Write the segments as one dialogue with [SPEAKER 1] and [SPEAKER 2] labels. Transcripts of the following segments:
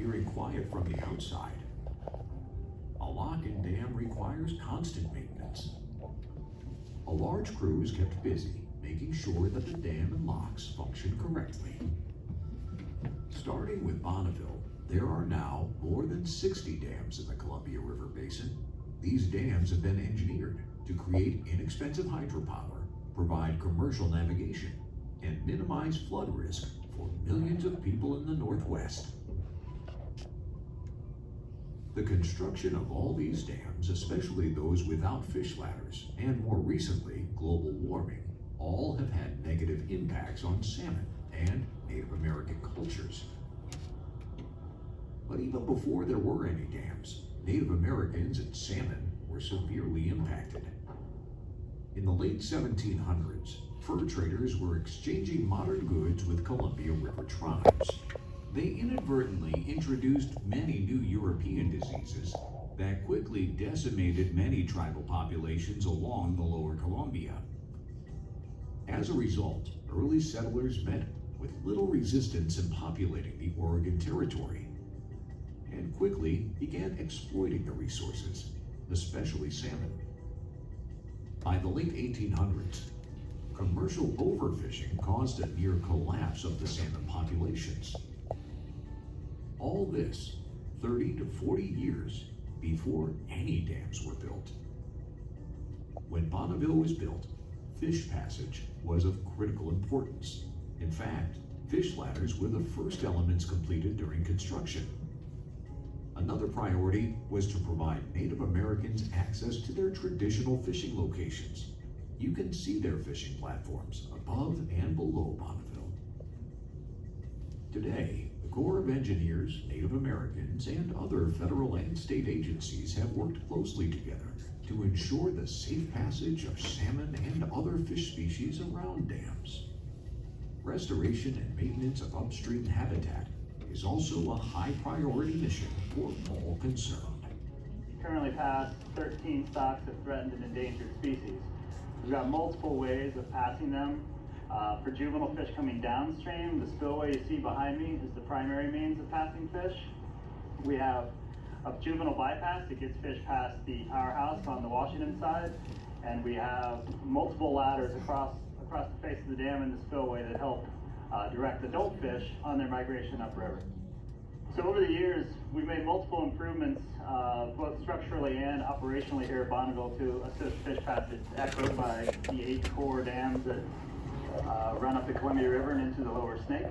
[SPEAKER 1] appearing quiet from the outside. A lock and dam requires constant maintenance. A large crew is kept busy, making sure that the dam and locks function correctly. Starting with Bonneville, there are now more than 60 dams in the Columbia River Basin. These dams have been engineered to create inexpensive hydropower, provide commercial navigation, and minimize flood risk for millions of people in the Northwest. The construction of all these dams, especially those without fish ladders, and more recently, global warming, all have had negative impacts on salmon and Native American cultures. But even before there were any dams, Native Americans and salmon were severely impacted. In the late 1700s, fur traders were exchanging modern goods with Columbia River tribes. They inadvertently introduced many new European diseases that quickly decimated many tribal populations along the lower Columbia. As a result, early settlers met with little resistance in populating the Oregon Territory, and quickly began exploiting the resources, especially salmon. By the late 1800s, commercial overfishing caused a near collapse of the salmon populations. All this 30 to 40 years before any dams were built. When Bonneville was built, fish passage was of critical importance. In fact, fish ladders were the first elements completed during construction. Another priority was to provide Native Americans access to their traditional fishing locations. You can see their fishing platforms above and below Bonneville. Today, the Corps of Engineers, Native Americans, and other federal and state agencies have worked closely together to ensure the safe passage of salmon and other fish species around dams. Restoration and maintenance of upstream habitat is also a high priority mission for all concerned.
[SPEAKER 2] Currently passed 13 stocks of threatened and endangered species. We've got multiple ways of passing them. For juvenile fish coming downstream, the spillway you see behind me is the primary means of passing fish. We have a juvenile bypass that gets fish past the powerhouse on the Washington side, and we have multiple ladders across the face of the dam and the spillway that help direct adult fish on their migration upriver. So over the years, we've made multiple improvements, both structurally and operationally here at Bonneville to assist fish passage, echoed by the 8 core dams that run up the Columbia River and into the lower Snake.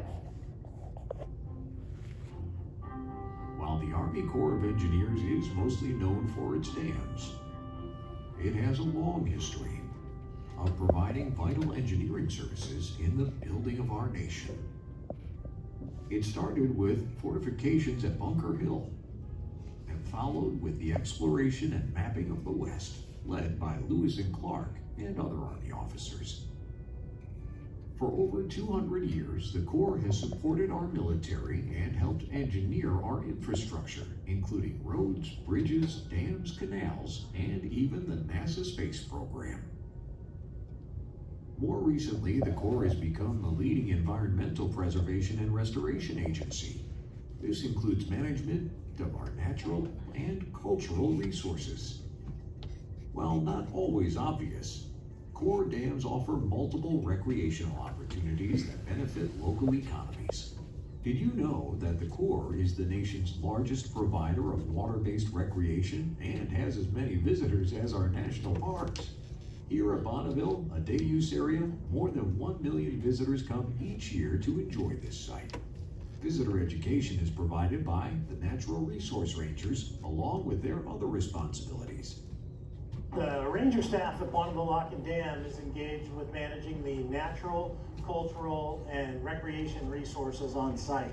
[SPEAKER 1] While the Army Corps of Engineers is mostly known for its dams, it has a long history of providing vital engineering services in the building of our nation. It started with fortifications at Bunker Hill and followed with the exploration and mapping of the West, led by Lewis and Clark and other Army officers. For over 200 years, the Corps has supported our military and helped engineer our infrastructure, including roads, bridges, dams, canals, and even the NASA space program. More recently, the Corps has become the leading environmental preservation and restoration agency. This includes management of our natural and cultural resources. While not always obvious, Corps dams offer multiple recreational opportunities that benefit local economies. Did you know that the Corps is the nation's largest provider of water-based recreation and has as many visitors as our national parks? Here at Bonneville, a day-use area, more than 1 million visitors come each year to enjoy this site. Visitor education is provided by the Natural Resource Rangers, along with their other responsibilities.
[SPEAKER 3] The ranger staff at Bonneville Lock and Dam is engaged with managing the natural, cultural, and recreation resources on site.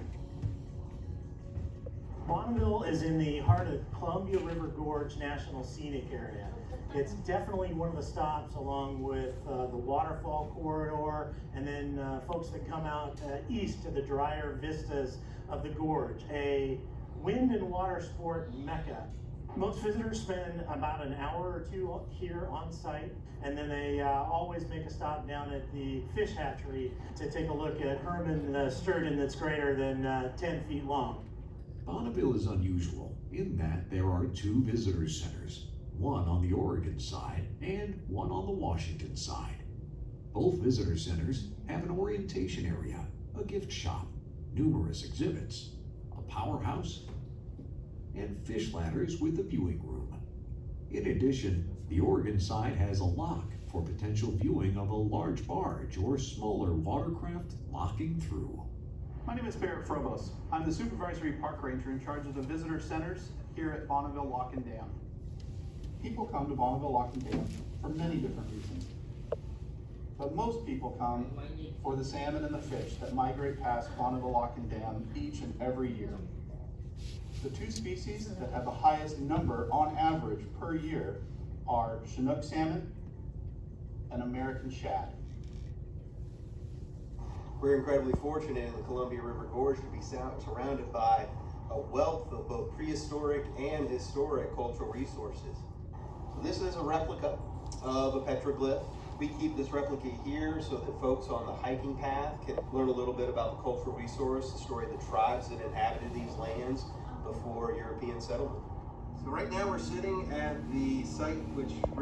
[SPEAKER 3] Bonneville is in the heart of Columbia River Gorge National Scenic Area. It's definitely one of the stops along with the waterfall corridor, and then folks that come out east to the drier vistas of the gorge, a wind and water sport mecca. Most visitors spend about an hour or two here on site, and then they always make a stop down at the fish hatchery to take a look at Herman sturgeon that's greater than 10 feet long.
[SPEAKER 1] Bonneville is unusual in that there are two visitor centers, one on the Oregon side and one on the Washington side. Both visitor centers have an orientation area, a gift shop, numerous exhibits, a powerhouse, and fish ladders with a viewing room. In addition, the Oregon side has a lock for potential viewing of a large barge or smaller watercraft locking through.
[SPEAKER 4] My name is Barrett Frobos. I'm the supervisory park ranger in charge of the visitor centers here at Bonneville Lock and Dam. People come to Bonneville Lock and Dam for many different reasons. But most people come for the salmon and the fish that migrate past Bonneville Lock and Dam each and every year. The two species that have the highest number on average per year are Chinook salmon and American shad.
[SPEAKER 5] We're incredibly fortunate in the Columbia River Gorge to be surrounded by a wealth of both prehistoric and historic cultural resources. So this is a replica of a petroglyph. We keep this replica here so that folks on the hiking path can learn a little bit about the cultural resource, the story of the tribes that inhabited these lands before European settlement. So right now we're sitting at the site which